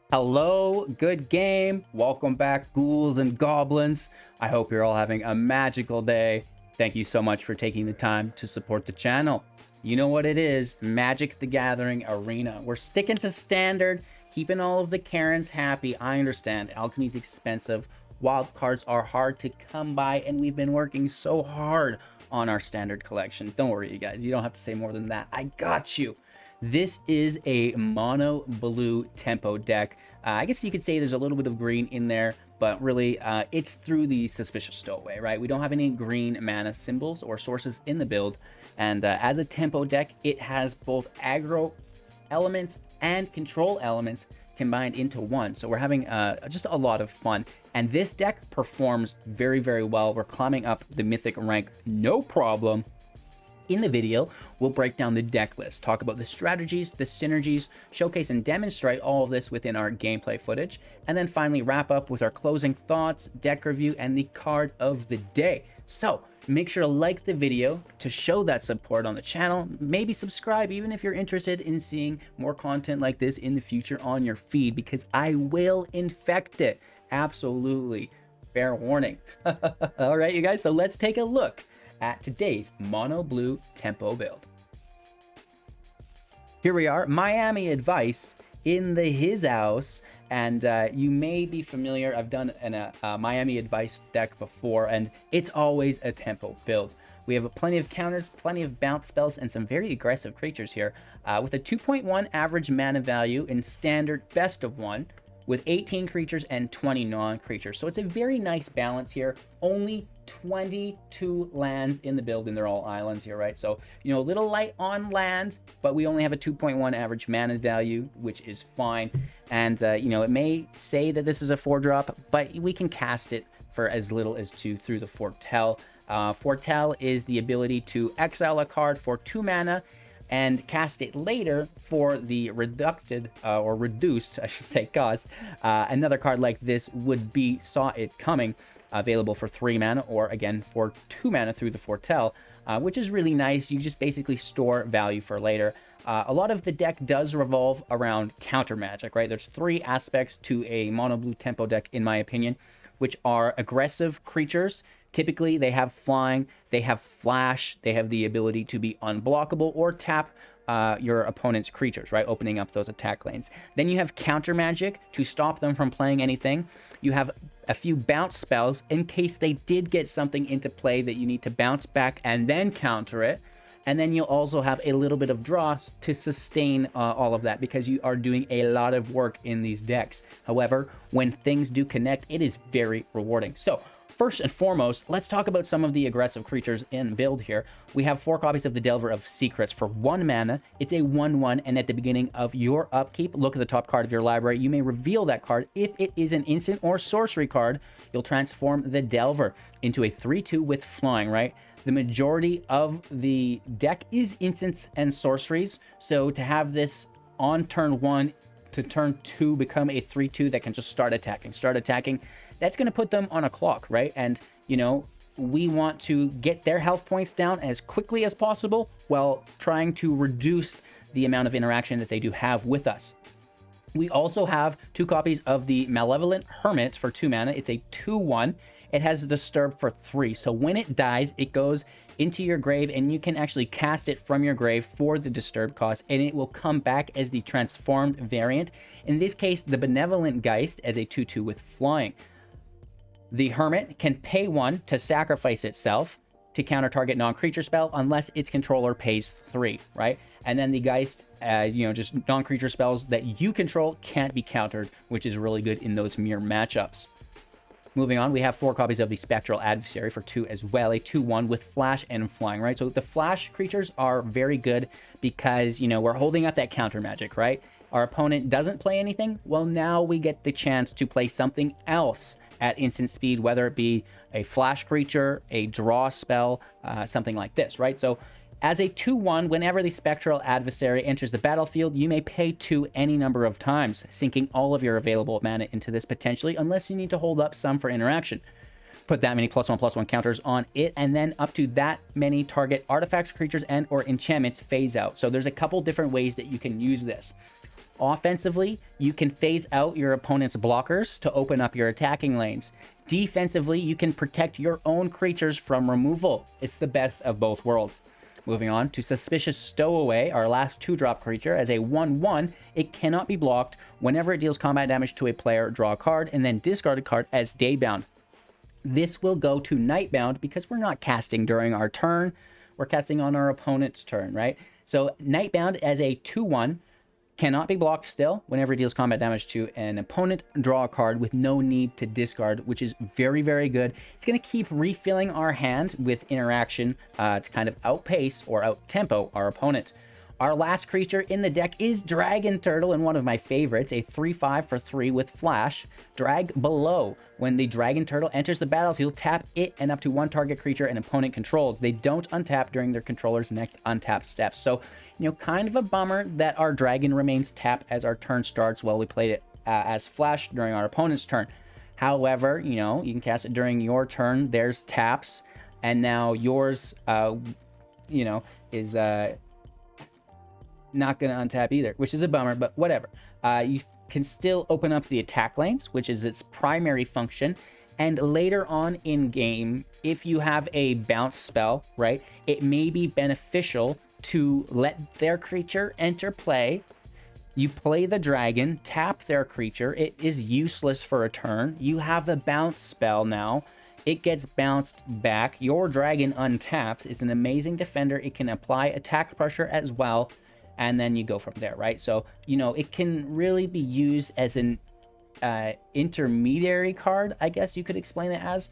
Hello, good game. Welcome back, ghouls and goblins. I hope you're all having a magical day. Thank you so much for taking the time to support the channel. You know what it is, Magic the Gathering Arena. We're sticking to standard, keeping all of the Karens happy. I understand, alchemy's expensive, wild cards are hard to come by, and we've been working so hard on our standard collection. Don't worry, you guys, you don't have to say more than that. I got you. This is a mono blue tempo deck. I guess you could say there's a little bit of green in there, but really it's through the Suspicious Stowaway, right? We don't have any green mana symbols or sources in the build. And as a tempo deck, it has both aggro elements and control elements combined into one. So we're having just a lot of fun. And this deck performs very, very well. We're climbing up the Mythic rank, no problem. In the video, we'll break down the deck list, talk about the strategies, the synergies, showcase and demonstrate all of this within our gameplay footage, and then finally wrap up with our closing thoughts, deck review, and the card of the day. So make sure to like the video to show that support on the channel. Maybe subscribe even if you're interested in seeing more content like this in the future on your feed, because I will infect it. Absolutely. Fair warning. All right, you guys, so let's take a look at today's mono blue tempo build. Here we are, Miami Advice in the his house, and you may be familiar. I've done a Miami Advice deck before, and it's always a tempo build. We have plenty of counters, plenty of bounce spells, and some very aggressive creatures here, with a 2.1 average mana value in standard best of one, with 18 creatures and 20 non-creatures. So it's a very nice balance here. Only 22 lands in the build, and they're all islands here, right? So, you know, a little light on lands, but we only have a 2.1 average mana value, which is fine. And, you know, it may say that this is a 4-drop, but we can cast it for as little as 2 through the Foretell. Foretell is the ability to exile a card for 2 mana, and cast it later for the reduced, I should say, cost. Another card like this would be Saw It Coming, available for 3 mana, or again for 2 mana through the Foretell, which is really nice. You just basically store value for later. A lot of the deck does revolve around counter magic, right? There's 3 aspects to a mono blue tempo deck, in my opinion, which are aggressive creatures. Typically, they have flying, they have flash, they have the ability to be unblockable or tap your opponent's creatures, right? Opening up those attack lanes. Then you have counter magic to stop them from playing anything. You have a few bounce spells in case they did get something into play that you need to bounce back and then counter it. And then you'll also have a little bit of draw to sustain all of that, because you are doing a lot of work in these decks. However, when things do connect, it is very rewarding. So first and foremost, let's talk about some of the aggressive creatures in build here. We have 4 copies of the Delver of Secrets for 1 mana. It's a 1/1, and at the beginning of your upkeep, look at the top card of your library. You may reveal that card. If it is an instant or sorcery card, you'll transform the Delver into a 3/2 with flying, right? The majority of the deck is instants and sorceries, so to have this on turn 1 to turn 2 become a 3/2 that can just start attacking, that's going to put them on a clock, right? And, you know, we want to get their health points down as quickly as possible while trying to reduce the amount of interaction that they do have with us. We also have 2 copies of the Malevolent Hermit for 2 mana. It's a 2/1. It has a Disturb for 3. So when it dies, it goes into your grave, and you can actually cast it from your grave for the Disturb cost, and it will come back as the transformed variant. In this case, the Benevolent Geist as a 2/2 with flying. The Hermit can pay 1 to sacrifice itself to counter target non-creature spell unless its controller pays 3, right? And then the Geist, you know, just non-creature spells that you control can't be countered, which is really good in those mirror matchups. Moving on, we have 4 copies of the Spectral Adversary for 2 as well, a 2/1 with flash and flying, right? So the flash creatures are very good because, you know, we're holding up that counter magic, right? Our opponent doesn't play anything. Well, now we get the chance to play something else at instant speed, whether it be a flash creature, a draw spell, something like this, right? So as a 2/1, whenever the Spectral Adversary enters the battlefield, you may pay 2 any number of times, sinking all of your available mana into this potentially, unless you need to hold up some for interaction. Put that many +1/+1 counters on it, and then up to that many target artifacts, creatures, and or enchantments phase out. So there's a couple different ways that you can use this. Offensively, you can phase out your opponent's blockers to open up your attacking lanes. Defensively, you can protect your own creatures from removal. It's the best of both worlds. Moving on to Suspicious Stowaway, our last 2-drop creature. As a 1/1, it cannot be blocked. Whenever it deals combat damage to a player, draw a card, and then discard a card as Daybound. This will go to Nightbound because we're not casting during our turn. We're casting on our opponent's turn, right? So Nightbound as a 2/1 cannot be blocked still. Whenever it deals combat damage to an opponent, draw a card with no need to discard, which is very, very good. It's going to keep refilling our hand with interaction to kind of outpace or out-tempo our opponent. Our last creature in the deck is Dragon Turtle, and one of my favorites, a 3/5 for 3 with Flash. Drag Below. When the Dragon Turtle enters the battlefield, tap it and up to one target creature an opponent controls. They don't untap during their controller's next untap step. So, kind of a bummer that our dragon remains tapped as our turn starts while we played it as Flash during our opponent's turn. However, you can cast it during your turn. There's taps, and now yours, is not going to untap either, which is a bummer, but whatever. You can still open up the attack lanes, which is its primary function. And later on in game, if you have a bounce spell, right, it may be beneficial to let their creature enter play. You play the dragon, tap their creature. It is useless for a turn. You have the bounce spell now. It gets bounced back. Your dragon untapped is an amazing defender. It can apply attack pressure as well. And then you go from there, right? So, it can really be used as an intermediary card, I guess you could explain it as,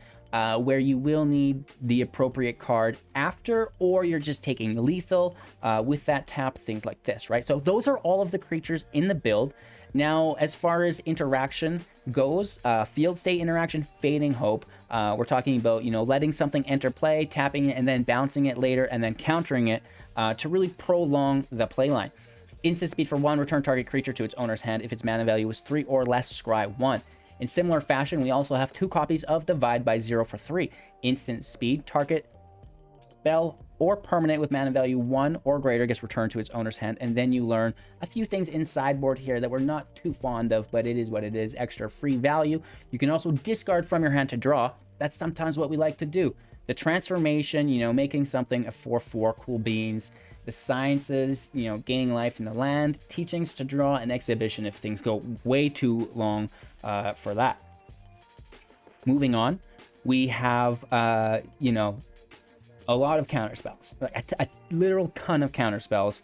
where you will need the appropriate card after, or you're just taking lethal with that tap, things like this, right? So those are all of the creatures in the build. Now, as far as interaction goes, field state interaction, Fading Hope, we're talking about, letting something enter play, tapping it, and then bouncing it later, and then countering it to really prolong the playline. Instant speed for 1, return target creature to its owner's hand if its mana value is 3 or less, scry 1. In similar fashion, we also have 2 copies of Divide by 0 for 3. Instant speed, target spell or permanent with mana value 1 or greater gets returned to its owner's hand, and then you learn a few things in sideboard here that we're not too fond of, but it is what it is. Extra free value. You can also discard from your hand to draw. That's sometimes what we like to do. The transformation, making something a 4/4, cool beans. The sciences, gaining life in the land. Teachings to draw, and exhibition if things go way too long for that. Moving on, we have, a lot of counter spells. Like a literal ton of counter spells.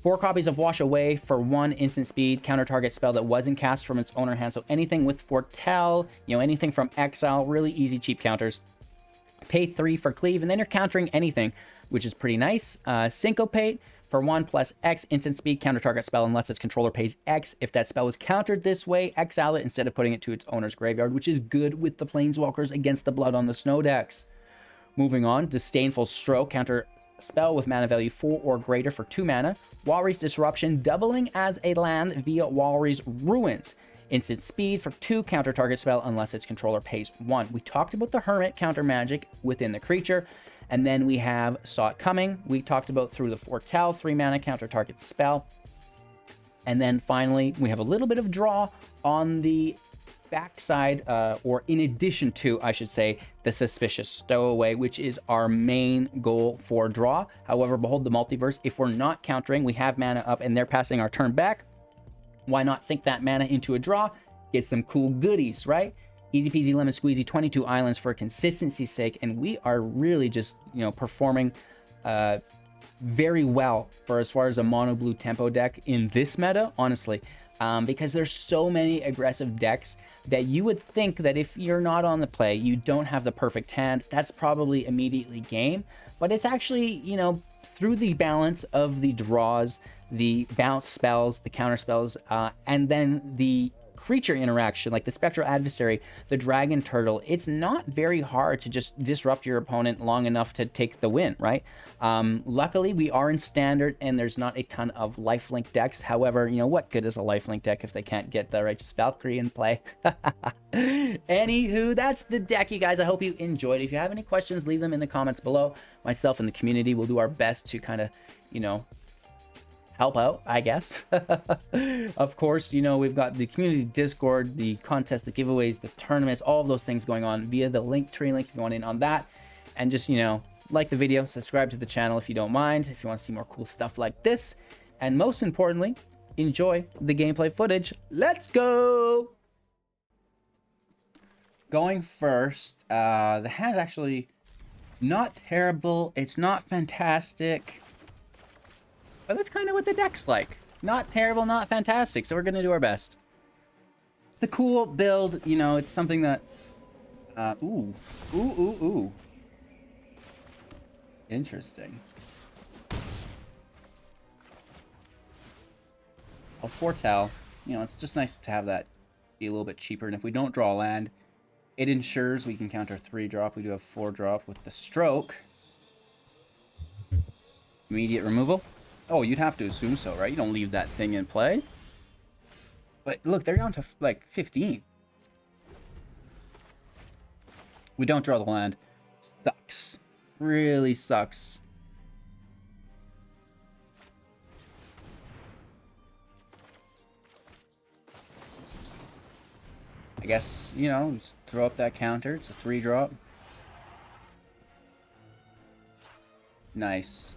4 copies of Wash Away for 1 instant speed, counter target spell that wasn't cast from its owner hand. So anything with Foretell, anything from Exile, really easy, cheap counters. Pay 3 for Cleave, and then you're countering anything, which is pretty nice. Syncopate for 1 plus X, instant speed, counter target spell unless its controller pays X. If that spell was countered this way, exile it instead of putting it to its owner's graveyard, which is good with the Planeswalkers against the Blood on the Snow decks. Moving on, Disdainful Stroke, counter spell with mana value 4 or greater for 2 mana. Walry's Disruption, doubling as a land via Walry's Ruins. Instant speed for 2, counter target spell unless its controller pays 1. We talked about the Hermit counter magic within the creature. And then we have Saw It Coming. We talked about Through the Foretell, 3 mana counter target spell. And then finally, we have a little bit of draw on the backside, or in addition to, I should say, the Suspicious Stowaway, which is our main goal for draw. However, behold the multiverse. If we're not countering, we have mana up and they're passing our turn back. Why not sink that mana into a draw? Get some cool goodies, right? Easy peasy lemon squeezy, 22 islands for consistency's sake, and we are really just, performing very well for as far as a mono blue tempo deck in this meta, honestly, because there's so many aggressive decks that you would think that if you're not on the play, you don't have the perfect hand, that's probably immediately game, but it's actually, through the balance of the draws, the bounce spells, the counter spells, and then the creature interaction, like the Spectral Adversary, the Dragon Turtle, it's not very hard to just disrupt your opponent long enough to take the win, right? Luckily, we are in Standard, and there's not a ton of lifelink decks. However, what good is a lifelink deck if they can't get the Righteous Valkyrie in play? Anywho, that's the deck, you guys. I hope you enjoyed. If you have any questions, leave them in the comments below. Myself and the community will do our best to kind of, help out, I guess. Of course, you know, we've got the community Discord, the contest, the giveaways, the tournaments, all of those things going on via the Linktree link if you want in on that. And just, you know, like the video, subscribe to the channel if you don't mind, if you want to see more cool stuff like this. And most importantly, enjoy the gameplay footage. Let's go! Going first, the hand's actually not terrible. It's not fantastic. But that's kind of what the deck's like. Not terrible, not fantastic. So we're going to do our best. It's a cool build. You know, it's something that... Ooh. Interesting. I'll foretell. You know, it's just nice to have that be a little bit cheaper. And if we don't draw land, it ensures we can counter 3-drop. We do have 4-drop with the stroke. Immediate removal. Oh, you'd have to assume so, right? You don't leave that thing in play. But look, they're down to like 15. We don't draw the land. Sucks. Really sucks. I guess, you know, just throw up that counter. It's a 3-drop. Nice.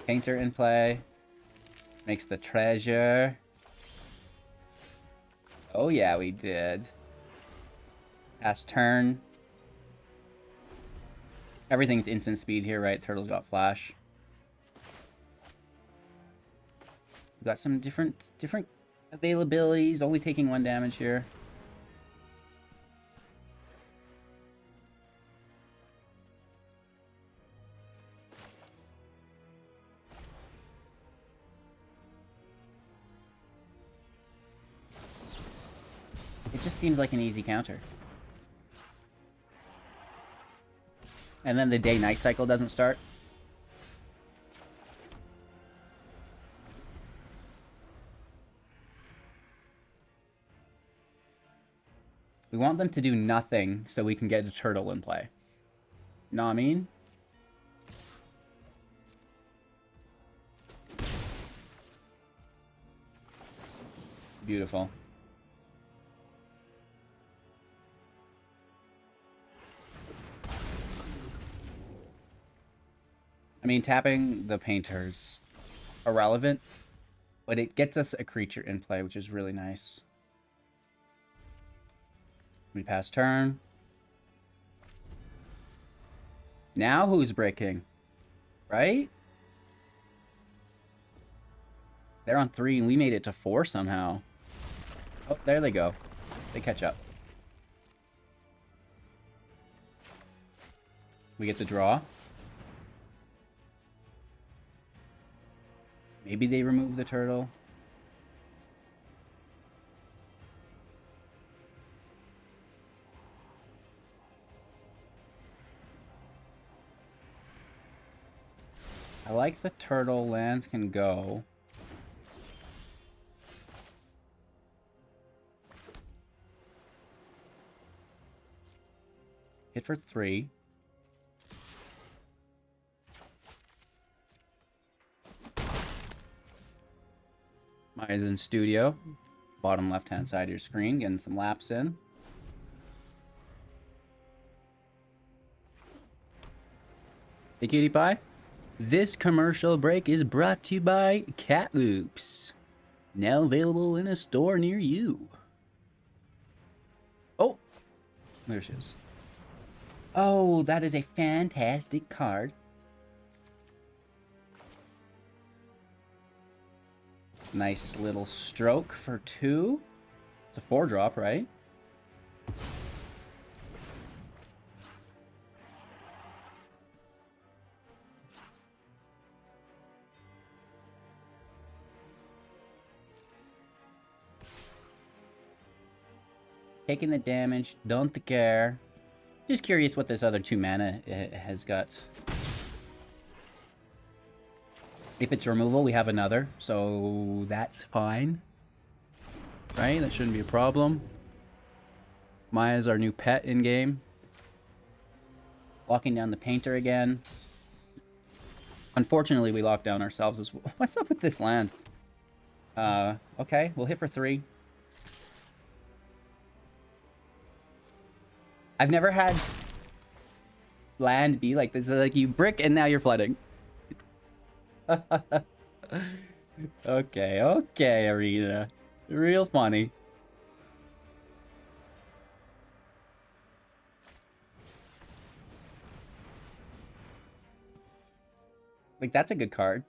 Painter in play. Makes the treasure. Oh yeah, we did. Pass turn. Everything's instant speed here, right? Turtle's got flash. We've got some different availabilities. Only taking 1 damage here. It just seems like an easy counter. And then the day-night cycle doesn't start. We want them to do nothing so we can get a turtle in play. Know what I mean? Beautiful. I mean, tapping the painter's irrelevant, but it gets us a creature in play, which is really nice. We pass turn. Now who's breaking? Right? They're on 3 and we made it to 4 somehow. Oh, there they go. They catch up. We get the draw. Maybe they remove the turtle. I like the turtle. Land can go. Hit for 3. Maya's in studio. Bottom left-hand side of your screen, getting some laps in. Hey, cutie pie. This commercial break is brought to you by Cat Loops. Now available in a store near you. Oh, there she is. Oh, that is a fantastic card. Nice little stroke for 2. It's a 4-drop, right? Taking the damage, don't care. Just curious what this other 2 mana has got. If it's removal, we have another, so that's fine. Right? That shouldn't be a problem. Maya's our new pet in-game. Locking down the painter again. Unfortunately, we locked down ourselves as well. What's up with this land? Okay, we'll hit for 3. I've never had land be like this. Like you brick and now you're flooding. Okay, Arena. Real funny. Like, that's a good card.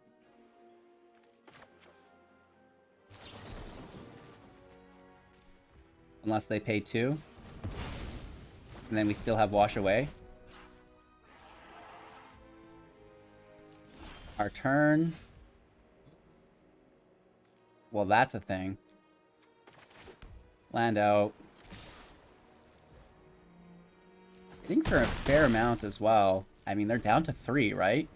Unless they pay 2. And then we still have Wash Away. Our turn. Well, that's a thing. Land out. I think for a fair amount as well. I mean, they're down to 3, right?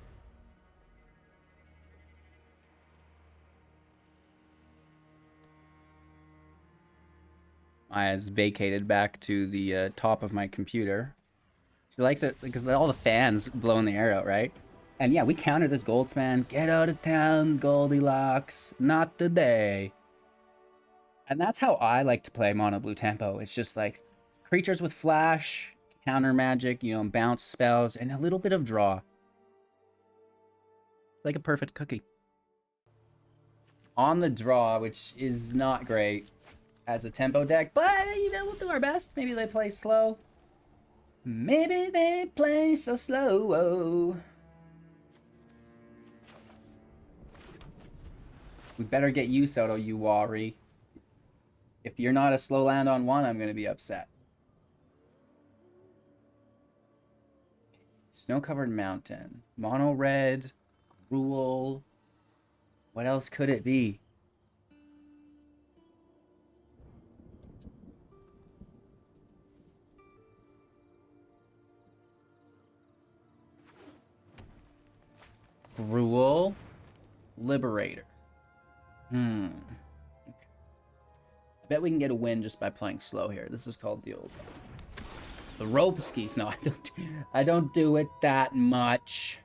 Maya's vacated back to the top of my computer. She likes it because all the fans blowing the air out, right? And yeah, we counter this Goldspan. Get out of town, Goldilocks. Not today. And that's how I like to play mono blue tempo. It's just like creatures with flash, counter magic, you know, bounce spells, and a little bit of draw. Like a perfect cookie. On the draw, which is not great as a tempo deck, but you know, we'll do our best. Maybe they play slow. Maybe they play so slow. We better get use out of you, Wari. If you're not a slow land on 1, I'm gonna be upset. Snow-covered mountain. Mono red. Rule. What else could it be? Rule. Liberator. Okay. I bet we can get a win just by playing slow here. This is called the rope skis. No, I don't do it that much.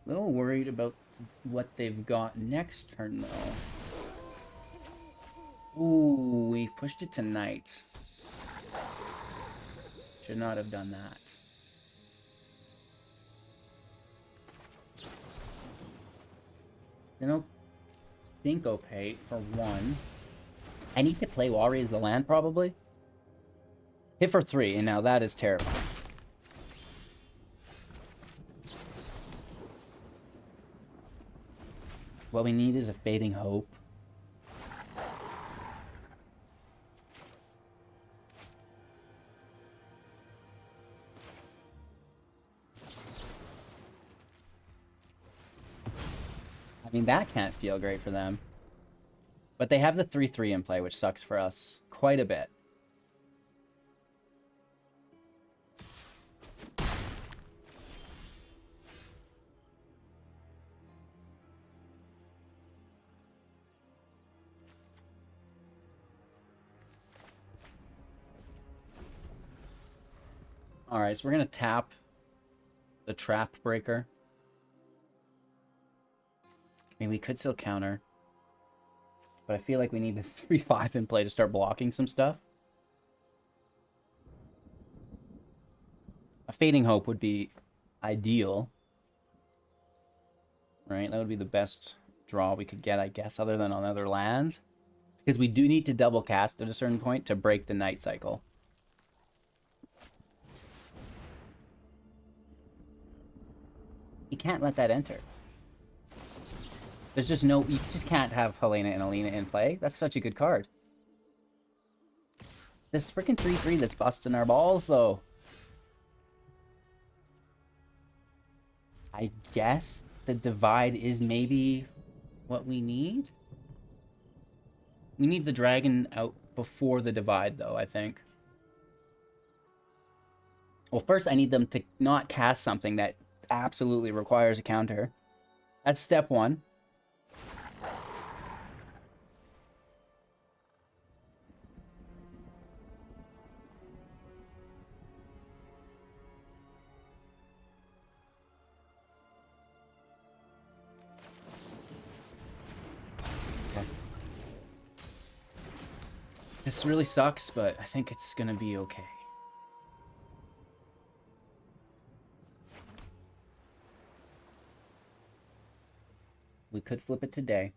A little worried about what they've got next turn though. Ooh, we've pushed it to night. Should not have done that. You know, Syncopate for 1. I need to play Wari as the land, probably. Hit for 3, and now that is terrible. What we need is a Fading Hope. I mean, that can't feel great for them. But they have the 3/3 in play, which sucks for us quite a bit. Alright, so we're going to tap the Trap Breaker. I mean, we could still counter. But I feel like we need this 3/5 in play to start blocking some stuff. A Fading Hope would be ideal. Right? That would be the best draw we could get, I guess, other than another land. Because we do need to double cast at a certain point to break the night cycle. You can't let that enter. There's just no... You just can't have Helena and Alina in play. That's such a good card. It's this freaking 3/3 that's busting our balls, though. I guess the divide is maybe what we need? We need the dragon out before the divide, though, I think. Well, first I need them to not cast something that absolutely requires a counter. That's step 1. This really sucks, but I think it's gonna be okay. We could flip it today.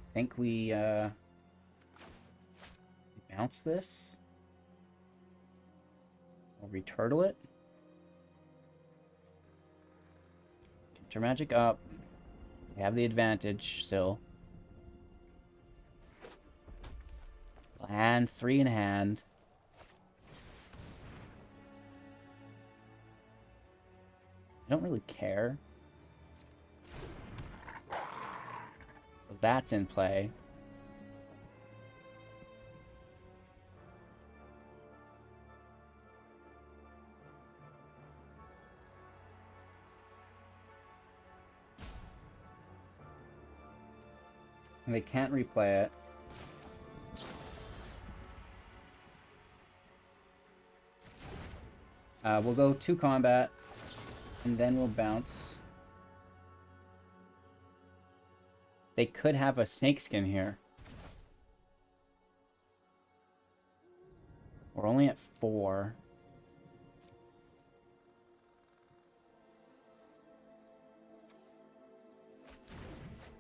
I think we bounce this. We'll returtle it. Get your magic up. We have the advantage still. Land 3 in hand. I don't really care. That's in play. And they can't replay it. We'll go 2 combat, and then we'll bounce. They could have a snakeskin here. We're only at 4.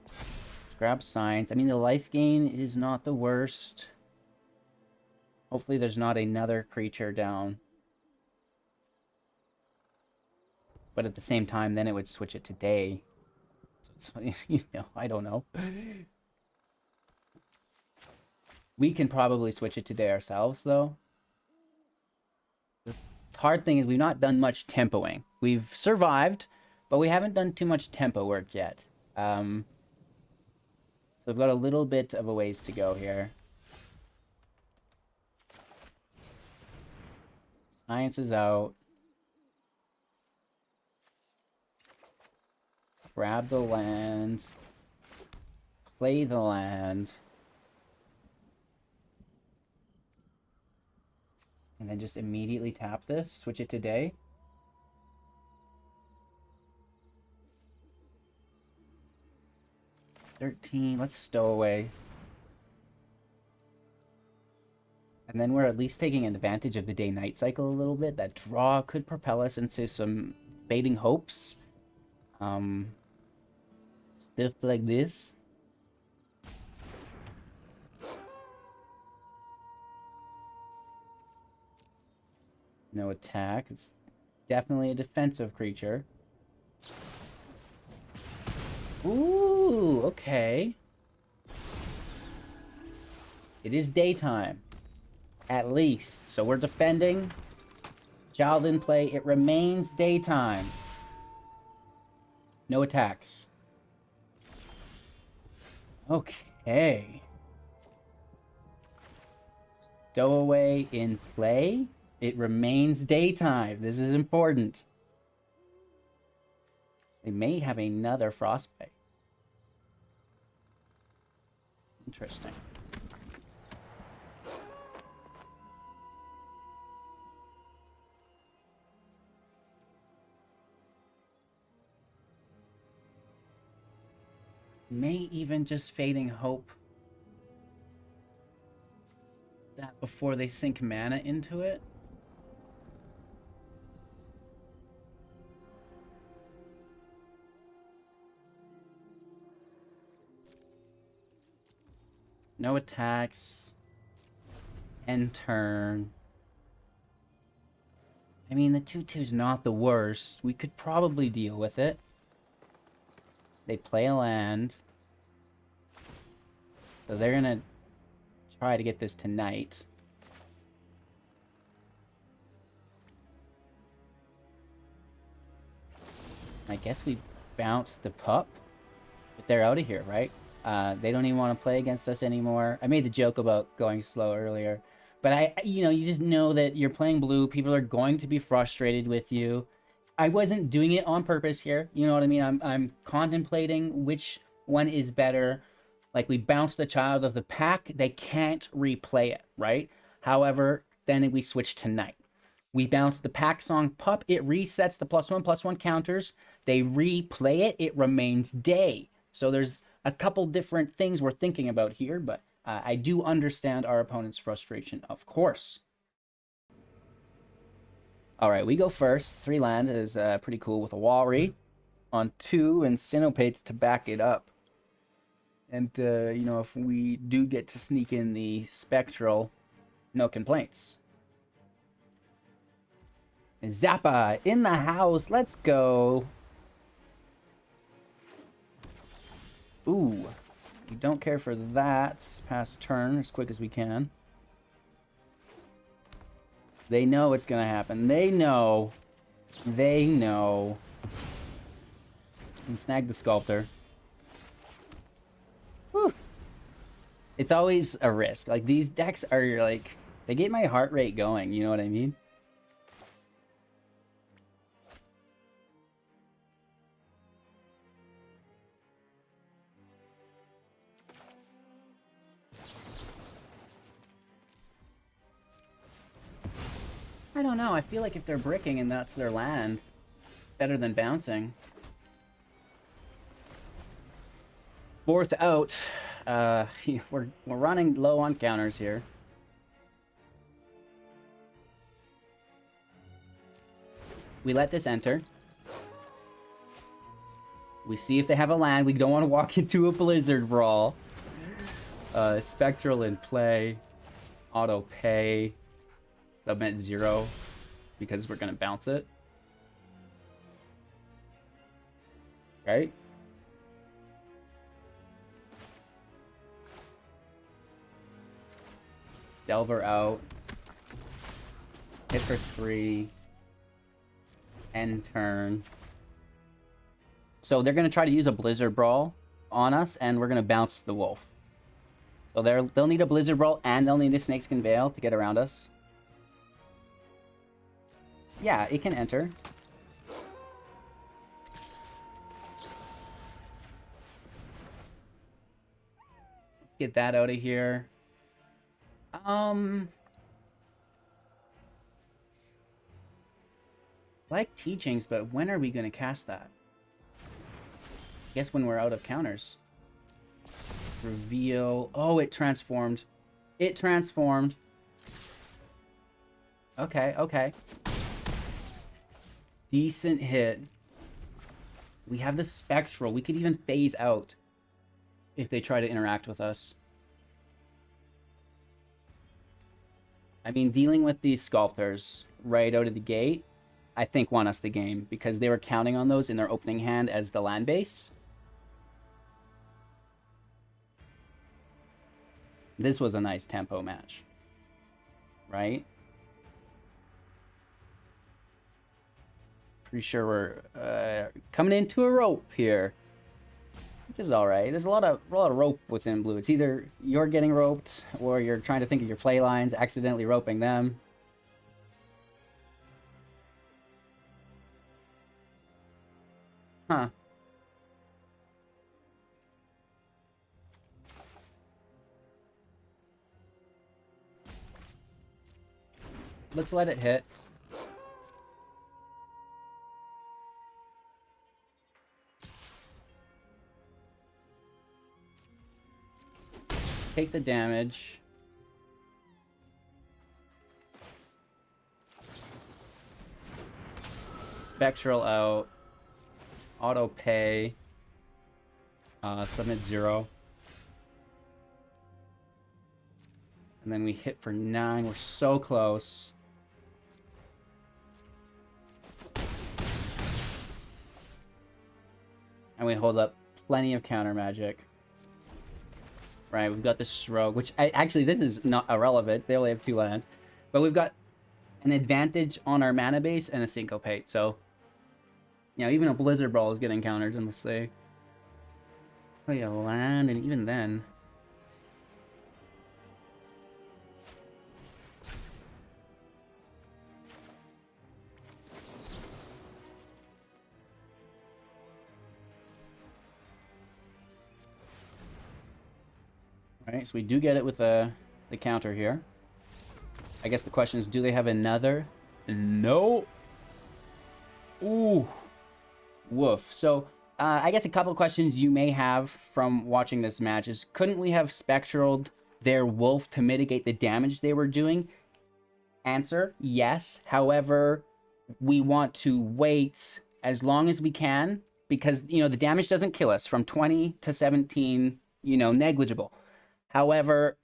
Let's grab science. I mean, the life gain is not the worst. Hopefully there's not another creature down. But at the same time, then it would switch it to day. So it's, you know, I don't know. We can probably switch it to day ourselves, though. The hard thing is we've not done much tempoing. We've survived, but we haven't done too much tempo work yet. So we've got a little bit of a ways to go here. Science is out. Grab the land. Play the land. And then just immediately tap this. Switch it to day. $13. Let's stow away. And then we're at least taking advantage of the day-night cycle a little bit. That draw could propel us into some fading hopes. Stuff like this. No attack. It's definitely a defensive creature. Ooh, okay. It is daytime. At least. So we're defending. Child in play. It remains daytime. No attacks. Okay. Stowaway in play. It remains daytime. This is important. They may have another frostbite. Interesting. May even just fading hope that before they sink mana into it. No attacks. End turn. I mean, the 2/2's not the worst. We could probably deal with it. They play a land. So they're gonna try to get this tonight. I guess we bounce the pup. But they're out of here, right? They don't even want to play against us anymore. I made the joke about going slow earlier. But you just know that you're playing blue. People are going to be frustrated with you. I wasn't doing it on purpose here. You know what I mean? I'm contemplating which one is better. Like, we bounce the child of the pack, they can't replay it, right? However, then we switch to night. We bounce the pack song pup, it resets the +1/+1 counters. They replay it, it remains day. So there's a couple different things we're thinking about here, but I do understand our opponent's frustration, of course. All right, we go first. 3 land is pretty cool with a Walry on 2 and Sinopates to back it up. And, you know, if we do get to sneak in the Spectral, no complaints. Zappa in the house. Let's go. Ooh. We don't care for that. Pass turn as quick as we can. They know it's going to happen. They know. They know. And snag the Sculptor. Whew. It's always a risk. Like, these decks are, like, they get my heart rate going. You know what I mean? I don't know. I feel like if they're bricking and that's their land, better than bouncing. 4th out. We're running low on counters here. We let this enter. We see if they have a land. We don't want to walk into a Blizzard Brawl. Spectral in play. Auto pay. Submit 0 because we're gonna bounce it. Right? Delver out. Hit for 3. End turn. So they're gonna try to use a Blizzard Brawl on us, and we're gonna bounce the Wolf. So they'll need a Blizzard Brawl and they'll need a Snakeskin Veil to get around us. Yeah, it can enter. Let's get that out of here. Like teachings, but when are we going to cast that? I guess when we're out of counters. Reveal. Oh, it transformed. It transformed. Okay, okay. Decent hit. We have the Spectral. We could even phase out if they try to interact with us. I mean, dealing with these Sculptors right out of the gate, I think won us the game because they were counting on those in their opening hand as the land base. This was a nice tempo match, right? Pretty sure we're coming into a rope here, which is all right. There's a lot of rope within blue. It's either you're getting roped or you're trying to think of your play lines, accidentally roping them. Huh. Let's let it hit. Take the damage. Spectral out. Auto pay. Submit 0. And then we hit for 9. We're so close. And we hold up plenty of counter magic. Right, we've got the Stroke, which actually this is not irrelevant. They only have 2 land. But we've got an advantage on our mana base and a Syncopate. So, you know, even a Blizzard Brawl is getting countered unless they play a land, and even then. Right, so we do get it with the counter here. I guess the question is, do they have another? No. Ooh. Woof. So, I guess a couple of questions you may have from watching this match is, couldn't we have spectraled their wolf to mitigate the damage they were doing? Answer, yes. However, we want to wait as long as we can because, you know, the damage doesn't kill us from 20 to 17, you know, negligible. However,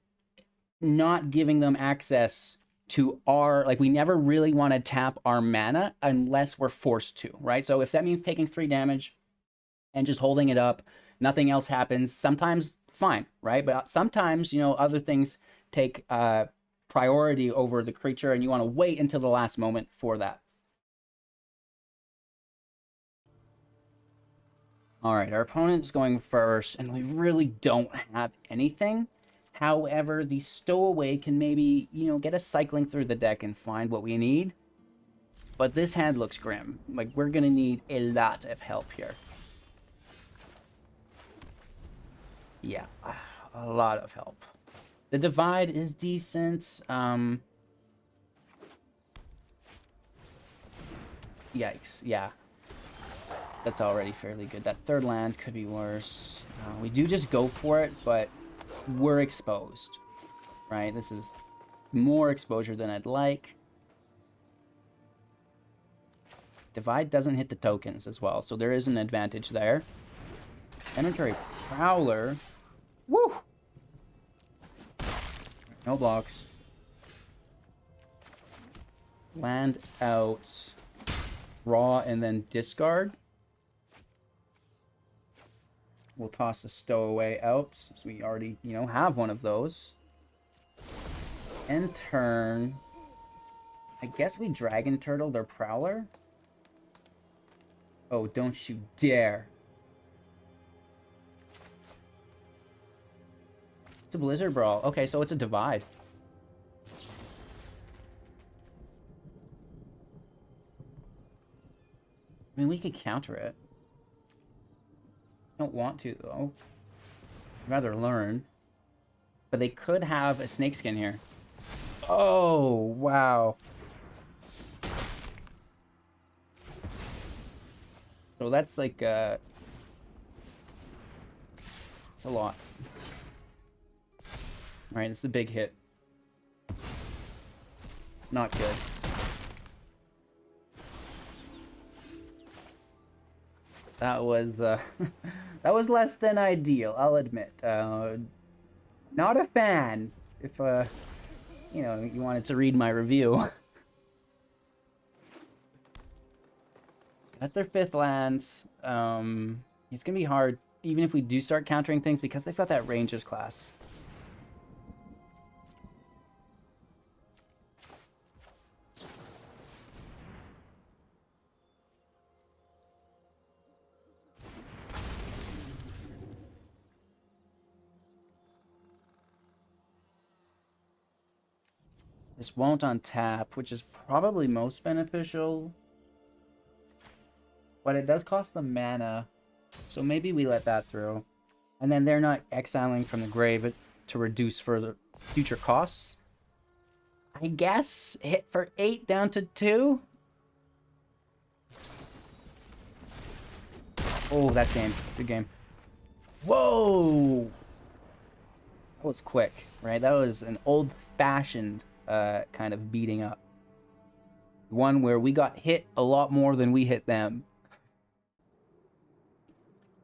not giving them access to our, like, we never really want to tap our mana unless we're forced to, right? So if that means taking 3 damage and just holding it up, nothing else happens, sometimes fine, right? But sometimes, you know, other things take priority over the creature and you want to wait until the last moment for that. All right, our opponent's going first, and we really don't have anything. However, the stowaway can maybe, you know, get us cycling through the deck and find what we need. But this hand looks grim. Like, we're going to need a lot of help here. Yeah, a lot of help. The divide is decent. Yikes, yeah. That's already fairly good. That third land could be worse. We do just go for it, but we're exposed, right? This is more exposure than I'd like. Divide doesn't hit the tokens as well, so there is an advantage there. Inventory Prowler. Woo! No blocks. Land out. Draw and then discard. We'll toss the stowaway out, so we already, you know, have one of those. End turn. I guess we Dragon Turtle their Prowler. Oh, don't you dare. It's a Blizzard Brawl. Okay, so it's a divide. I mean, we could counter it. Don't want to, though. I'd rather learn. But they could have a Snakeskin here. Oh, wow. So that's like, it's a lot. Alright, it's a big hit. Not good. That was, that was less than ideal, I'll admit. Not a fan, if, you know, you wanted to read my review. That's their 5th land. It's gonna be hard, even if we do start countering things, because they've got that Rangers class. This won't untap, which is probably most beneficial. But it does cost them mana, so maybe we let that through. And then they're not exiling from the grave to reduce further future costs. I guess hit for 8 down to 2. Oh, that's game. Good game. Whoa! That was quick, right? That was an old-fashioned kind of beating up. One where we got hit a lot more than we hit them.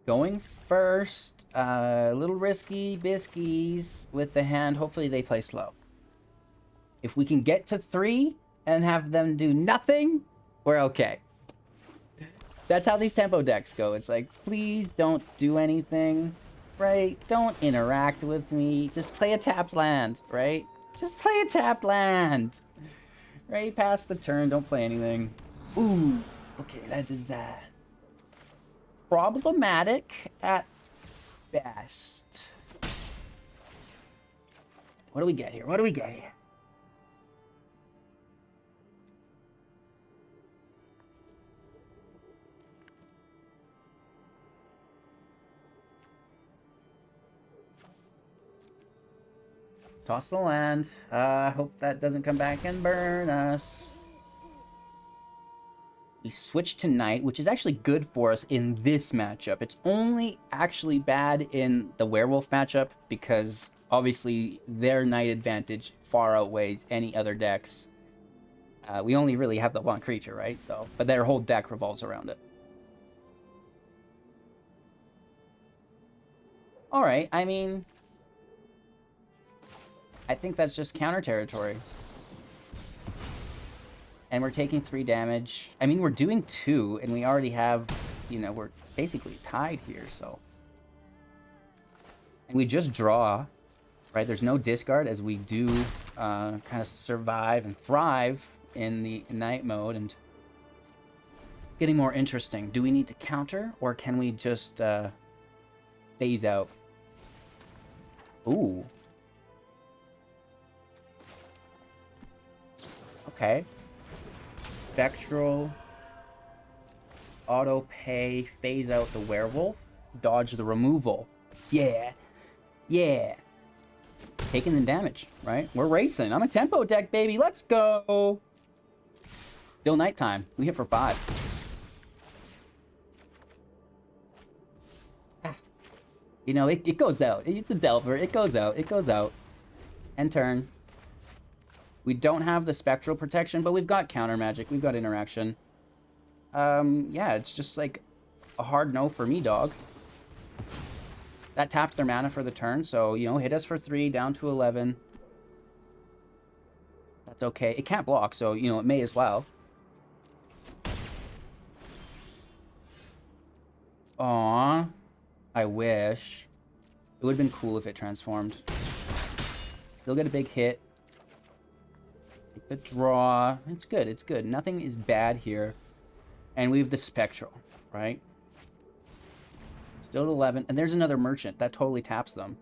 Going first, a little risky, biskies with the hand. Hopefully they play slow. If we can get to 3 and have them do nothing, we're okay. That's how these tempo decks go. It's like, please don't do anything, right? Don't interact with me. Just play a tapped land, right? Just play a tapped land. Right? Pass the turn, don't play anything. Ooh, okay, that is that. Problematic at best. What do we get here? What do we get here? Toss the land. Hope that doesn't come back and burn us. We switch to Knight, which is actually good for us in this matchup. It's only actually bad in the Werewolf matchup because obviously their Knight advantage far outweighs any other decks. We only really have the one creature, right? So, but their whole deck revolves around it. All right, I mean, I think that's just counter territory. And we're taking 3 damage. I mean, we're doing 2, and we already have, you know, we're basically tied here, so. And we just draw, right? There's no discard, as we do kind of survive and thrive in the Knight mode, and it's getting more interesting. Do we need to counter, or can we just phase out? Ooh. Okay. Spectral, auto pay, phase out the werewolf, dodge the removal. Yeah, yeah. Taking the damage, right? We're racing. I'm a tempo deck, baby. Let's go. Still nighttime. We hit for 5. You know, it goes out. It's a Delver. It goes out. It goes out. End turn. We don't have the spectral protection, but we've got counter magic. We've got interaction. Yeah, it's just like a hard no for me, dog. That tapped their mana for the turn, so, you know, hit us for 3, down to 11. That's okay. It can't block, so, you know, it may as well. Aww. I wish. It would have been cool if it transformed. Still get a big hit. The draw. It's good. It's good. Nothing is bad here. And we have the spectral, right? Still at 11. And there's another merchant. That totally taps them.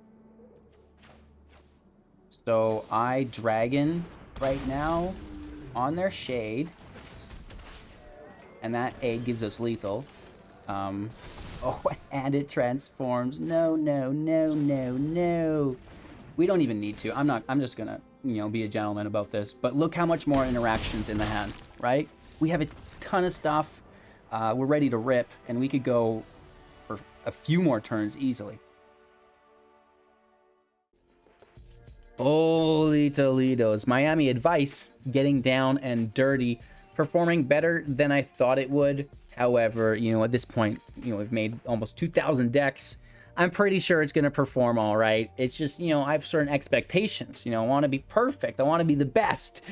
So I dragon right now on their shade. And that egg gives us lethal. Oh, and it transforms. No, no, no, no, no. We don't even need to. I'm just gonna, you know, be a gentleman about this. But look how much more interactions in the hand, right? We have a ton of stuff. We're ready to rip, and we could go for a few more turns easily. Holy Toledo's. Miami Advice getting down and dirty, performing better than I thought it would. However, you know, at this point, you know, we've made almost 2,000 decks. I'm pretty sure it's going to perform all right. It's just, you know, I have certain expectations. You know, I want to be perfect. I want to be the best.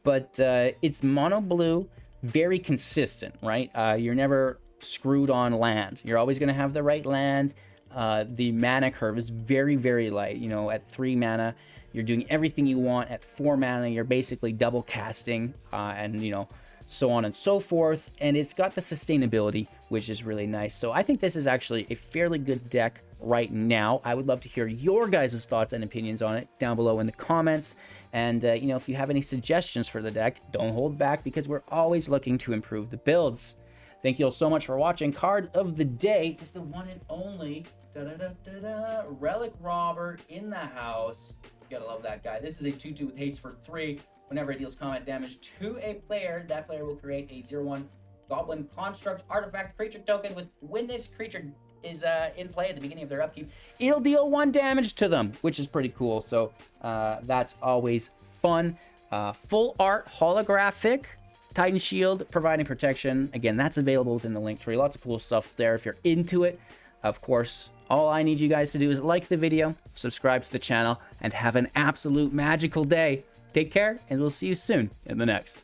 But it's mono blue, very consistent, right? You're never screwed on land. You're always going to have the right land. The mana curve is very, very light. You know, at 3 mana, you're doing everything you want. At 4 mana, you're basically double casting and, you know, so on and so forth. And it's got the sustainability, which is really nice. So I think this is actually a fairly good deck right now. I would love to hear your guys' thoughts and opinions on it down below in the comments. And, you know, if you have any suggestions for the deck, don't hold back because we're always looking to improve the builds. Thank you all so much for watching. Card of the day is the one and only Relic Robber in the house. You gotta love that guy. This is a 2/2 with haste for 3. Whenever it deals combat damage to a player, that player will create a 0/1 Goblin Construct Artifact creature token. When this creature is in play at the beginning of their upkeep, it'll deal 1 damage to them, which is pretty cool. So that's always fun. Full art holographic Titan Shield providing protection. Again, that's available within the link tree. Lots of cool stuff there if you're into it. Of course, all I need you guys to do is like the video, subscribe to the channel, and have an absolute magical day. Take care, and we'll see you soon in the next.